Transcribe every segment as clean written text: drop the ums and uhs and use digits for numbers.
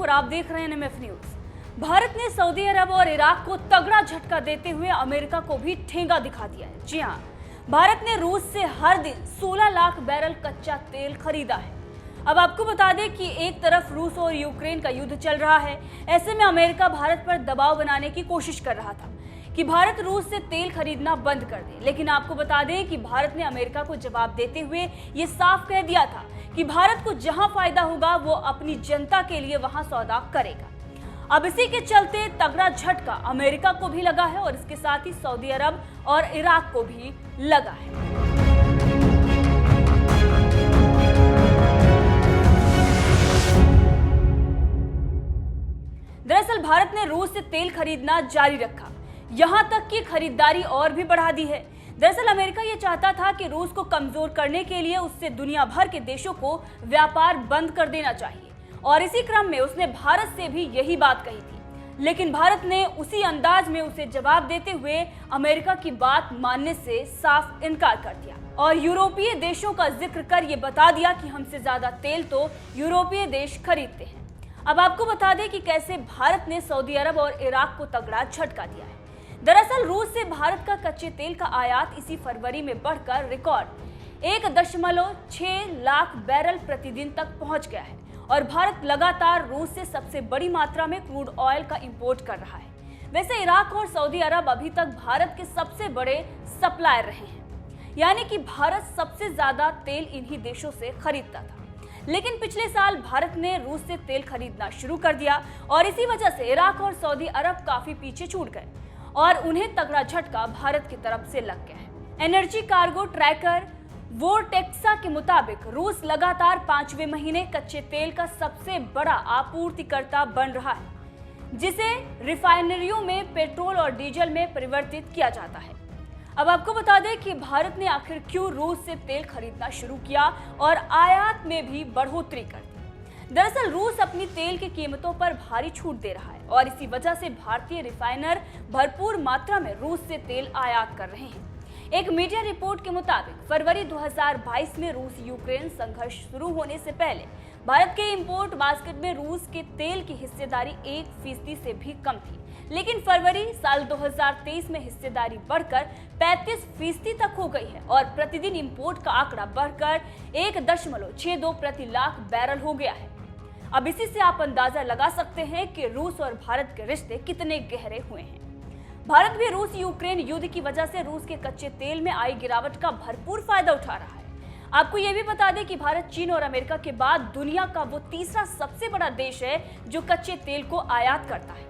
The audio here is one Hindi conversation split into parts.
और आप देख रहे हैं एनएमएफ न्यूज। भारत ने सऊदी अरब और इराक को तगड़ा झटका देते हुए अमेरिका को भी ठेंगा दिखा दिया है। जी हां, भारत ने रूस से हर दिन 16 लाख बैरल कच्चा तेल खरीदा है। अब आपको बता दें कि एक तरफ रूस और यूक्रेन का युद्ध चल रहा है। ऐसे में अमेरिका भारत पर दबाव बनाने की कोशिश कर रहा था कि भारत रूस से तेल खरीदना बंद कर दे, लेकिन आपको बता दें कि भारत ने अमेरिका को जवाब देते हुए ये साफ कह दिया था कि भारत को जहां फायदा होगा वो अपनी जनता के लिए वहां सौदा करेगा। अब इसी के चलते तगड़ा झटका अमेरिका को भी लगा है और इसके साथ ही सऊदी अरब और इराक को भी लगा है। दरअसल भारत ने रूस से तेल खरीदना जारी रखा, यहां तक कि खरीदारी और भी बढ़ा दी है। दरअसल अमेरिका ये चाहता था कि रूस को कमजोर करने के लिए उससे दुनिया भर के देशों को व्यापार बंद कर देना चाहिए और इसी क्रम में उसने भारत से भी यही बात कही थी, लेकिन भारत ने उसी अंदाज में उसे जवाब देते हुए अमेरिका की बात मानने से साफ इनकार कर दिया और यूरोपीय देशों का जिक्र कर ये बता दिया कि हमसे ज्यादा तेल तो यूरोपीय देश खरीदते हैं। अब आपको बता दें कि कैसे भारत ने सऊदी अरब और इराक को तगड़ा झटका दिया है। दरअसल रूस से भारत का कच्चे तेल का आयात इसी फरवरी में बढ़कर रिकॉर्ड 1.6 लाख बैरल प्रतिदिन तक पहुंच गया है और भारत लगातार रूस से सबसे बड़ी मात्रा में क्रूड ऑयल का इंपोर्ट कर रहा है। वैसे इराक और सऊदी अरब अभी तक भारत के सबसे बड़े सप्लायर रहे हैं, यानी कि भारत सबसे ज्यादा तेल इन्हीं देशों से खरीदता था। लेकिन पिछले साल भारत ने रूस से तेल खरीदना शुरू कर दिया और इसी वजह से इराक और सऊदी अरब काफी पीछे छूट गए और उन्हें तगड़ा झटका भारत की तरफ से लग गया है। एनर्जी कार्गो ट्रैकर वोरटेक्सा के मुताबिक रूस लगातार 5वें महीने कच्चे तेल का सबसे बड़ा आपूर्तिकर्ता बन रहा है, जिसे रिफाइनरियों में पेट्रोल और डीजल में परिवर्तित किया जाता है। अब आपको बता दें कि भारत ने आखिर क्यों रूस से तेल खरीदना शुरू किया और आयात में भी बढ़ोतरी कर दी। दरअसल रूस अपनी तेल की कीमतों पर भारी छूट दे रहा है और इसी वजह से भारतीय रिफाइनर भरपूर मात्रा में रूस से तेल आयात कर रहे हैं। एक मीडिया रिपोर्ट के मुताबिक फरवरी 2022 में रूस यूक्रेन संघर्ष शुरू होने से पहले भारत के इंपोर्ट बास्केट में रूस के तेल की हिस्सेदारी 1% से भी कम थी, लेकिन फरवरी साल 2023 में हिस्सेदारी बढ़कर 35% तक हो गई है और प्रतिदिन इंपोर्ट का आंकड़ा बढ़कर 1.62 प्रति लाख बैरल हो गया है। अब इसी से आप अंदाजा लगा सकते हैं कि रूस और भारत के रिश्ते कितने गहरे हुए हैं। भारत भी रूस यूक्रेन युद्ध की वजह से रूस के कच्चे तेल में आई गिरावट का भरपूर फायदा उठा रहा है। आपको यह भी बता दें कि भारत चीन और अमेरिका के बाद दुनिया का वो तीसरा सबसे बड़ा देश है जो कच्चे तेल को आयात करता है।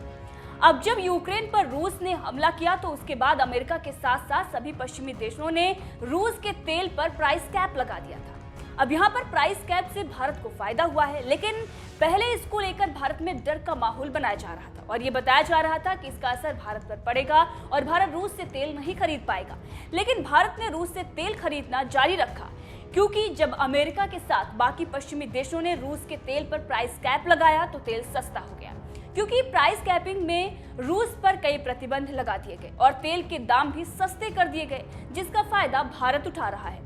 अब जब यूक्रेन पर रूस ने हमला किया तो उसके बाद अमेरिका के साथ साथ सभी पश्चिमी देशों ने रूस के तेल पर प्राइस कैप लगा दिया था। अब यहाँ पर प्राइस कैप से भारत को फायदा हुआ है, लेकिन पहले इसको लेकर भारत में डर का माहौल बनाया जा रहा था और ये बताया जा रहा था कि इसका असर भारत पर पड़ेगा और भारत रूस से तेल नहीं खरीद पाएगा। लेकिन भारत ने रूस से तेल खरीदना जारी रखा, क्योंकि जब अमेरिका के साथ बाकी पश्चिमी देशों ने रूस के तेल पर प्राइस कैप लगाया तो तेल सस्ता हो गया, क्योंकि प्राइस कैपिंग में रूस पर कई प्रतिबंध लगा दिए गए और तेल के दाम भी सस्ते कर दिए गए, जिसका फायदा भारत उठा रहा है।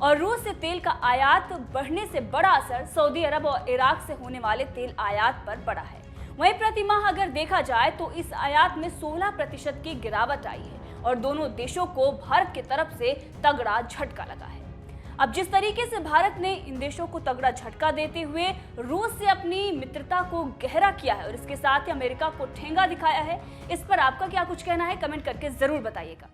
और रूस से तेल का आयात बढ़ने से बड़ा असर सऊदी अरब और इराक से होने वाले तेल आयात पर पड़ा है। वहीं प्रति माह अगर देखा जाए तो इस आयात में 16% की गिरावट आई है और दोनों देशों को भारत की तरफ से तगड़ा झटका लगा है। अब जिस तरीके से भारत ने इन देशों को तगड़ा झटका देते हुए रूस से अपनी मित्रता को गहरा किया है और इसके साथ ही अमेरिका को ठेंगा दिखाया है, इस पर आपका क्या कुछ कहना है, कमेंट करके जरूर बताइएगा।